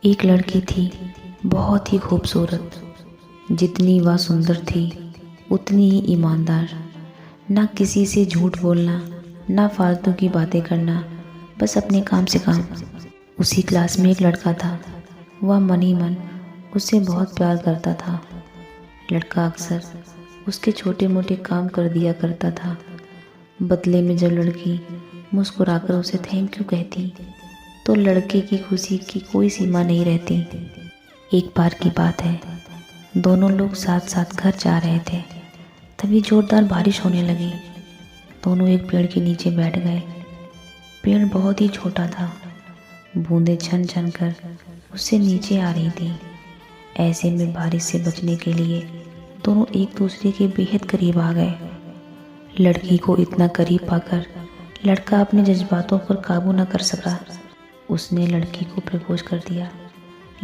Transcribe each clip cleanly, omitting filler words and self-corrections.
एक लड़की थी, बहुत ही खूबसूरत। जितनी वह सुंदर थी उतनी ही ईमानदार। ना किसी से झूठ बोलना, ना फालतू की बातें करना, बस अपने काम से काम। उसी क्लास में एक लड़का था। वह मन ही मन उससे बहुत प्यार करता था। लड़का अक्सर उसके छोटे मोटे काम कर दिया करता था। बदले में जब लड़की मुस्कुराकर उसे थैंक यू कहती तो लड़के की खुशी की कोई सीमा नहीं रहती। एक बार की बात है, दोनों लोग साथ साथ घर जा रहे थे। तभी जोरदार बारिश होने लगी। दोनों एक पेड़ के नीचे बैठ गए। पेड़ बहुत ही छोटा था। बूंदें छन छन कर उससे नीचे आ रही थी। ऐसे में बारिश से बचने के लिए दोनों एक दूसरे के बेहद करीब आ गए। लड़की को इतना करीब पाकर लड़का अपने जज्बातों पर काबू न कर सका। उसने लड़की को प्रपोज कर दिया।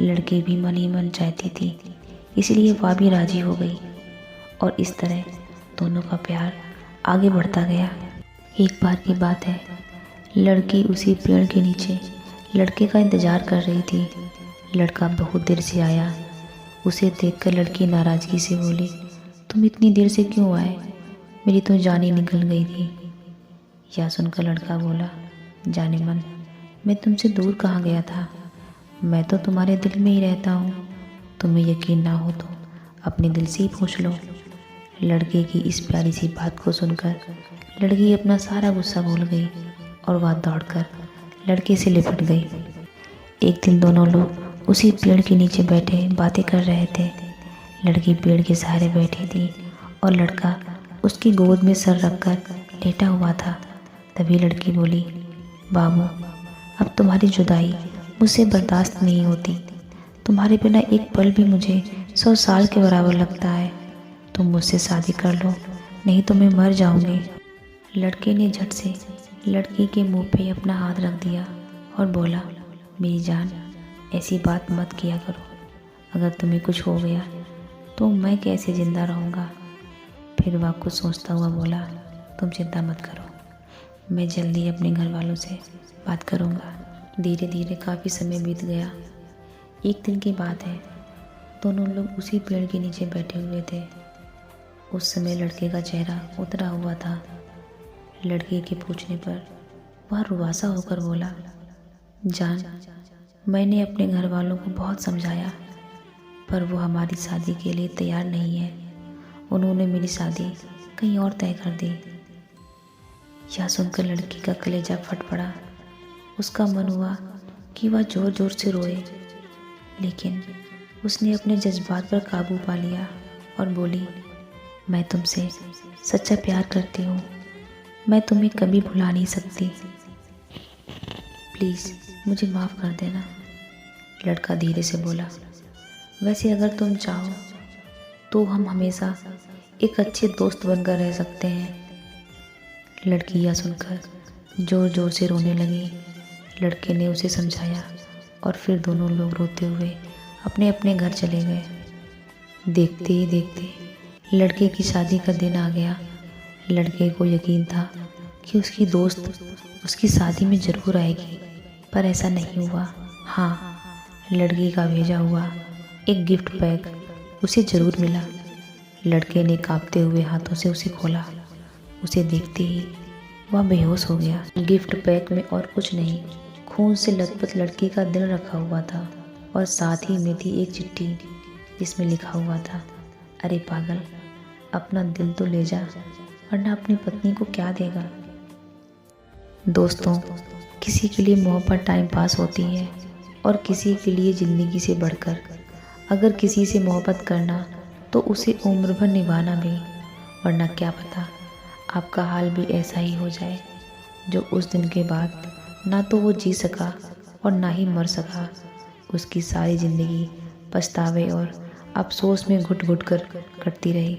लड़की भी मन ही मन चाहती थी, इसलिए वह भी राजी हो गई और इस तरह दोनों का प्यार आगे बढ़ता गया। एक बार की बात है, लड़की उसी पेड़ के नीचे लड़के का इंतज़ार कर रही थी। लड़का बहुत देर से आया। उसे देखकर लड़की नाराज़गी से बोली, तुम इतनी देर से क्यों आए? मेरी तो जान ही निकल गई थी। यह सुनकर लड़का बोला, जाने मन, मैं तुमसे दूर कहाँ गया था। मैं तो तुम्हारे दिल में ही रहता हूँ। तुम्हें यकीन ना हो तो अपने दिल से ही पूछ लो। लड़के की इस प्यारी सी बात को सुनकर लड़की अपना सारा गुस्सा भूल गई और वह दौड़कर लड़के से लिपट गई। एक दिन दोनों लोग उसी पेड़ के नीचे बैठे बातें कर रहे थे। लड़की पेड़ के सहारे बैठी थी और लड़का उसकी गोद में सर रखकर लेटा हुआ था। तभी लड़की बोली, बाबू, अब तुम्हारी जुदाई मुझसे बर्दाश्त नहीं होती। तुम्हारे बिना एक पल भी मुझे 100 साल के बराबर लगता है। तुम मुझसे शादी कर लो, नहीं तो मैं मर जाऊंगी। लड़के ने झट से लड़की के मुंह पे अपना हाथ रख दिया और बोला, मेरी जान, ऐसी बात मत किया करो। अगर तुम्हें कुछ हो गया तो मैं कैसे ज़िंदा रहूँगा। फिर वह कुछ सोचता हुआ बोला, तुम चिंता मत करो, मैं जल्दी अपने घर वालों से बात करूँगा। धीरे धीरे काफ़ी समय बीत गया। एक दिन की बात है, दोनों लोग उसी पेड़ के नीचे बैठे हुए थे। उस समय लड़के का चेहरा उतरा हुआ था। लड़के के पूछने पर वह रुआसा होकर बोला, जान, मैंने अपने घर वालों को बहुत समझाया पर वो हमारी शादी के लिए तैयार नहीं है। उन्होंने मेरी शादी कहीं और तय कर दी। यह सुनकर लड़की का कलेजा फट पड़ा। उसका मन हुआ कि वह ज़ोर ज़ोर से रोए, लेकिन उसने अपने जज्बात पर काबू पा लिया और बोली, मैं तुमसे सच्चा प्यार करती हूँ। मैं तुम्हें कभी भुला नहीं सकती। प्लीज़ मुझे माफ़ कर देना। लड़का धीरे से बोला, वैसे अगर तुम चाहो तो हम हमेशा एक अच्छे दोस्त बनकर रह सकते हैं। लड़की यह सुनकर ज़ोर ज़ोर से रोने लगी। लड़के ने उसे समझाया और फिर दोनों लोग रोते हुए अपने अपने घर चले गए। देखते ही देखते लड़के की शादी का दिन आ गया। लड़के को यकीन था कि उसकी दोस्त उसकी शादी में ज़रूर आएगी, पर ऐसा नहीं हुआ। हाँ, लड़की का भेजा हुआ एक गिफ्ट पैक उसे ज़रूर मिला। लड़के ने कांपते हुए हाथों से उसे खोला। उसे देखते ही वह बेहोश हो गया। गिफ्ट पैक में और कुछ नहीं, खून से लथपथ लड़की का दिल रखा हुआ था और साथ ही में थी एक चिट्ठी जिसमें लिखा हुआ था, अरे पागल, अपना दिल तो ले जा, वरना अपनी पत्नी को क्या देगा। दोस्तों, किसी के लिए मोहब्बत टाइम पास होती है और किसी के लिए ज़िंदगी से बढ़कर। अगर किसी से मोहब्बत करना तो उसे उम्र भर निभाना भी, वरना क्या पता आपका हाल भी ऐसा ही हो जाए जो उस दिन के बाद ना तो वो जी सका और ना ही मर सका। उसकी सारी ज़िंदगी पछतावे और अफसोस में घुट घुट कर कटती रही।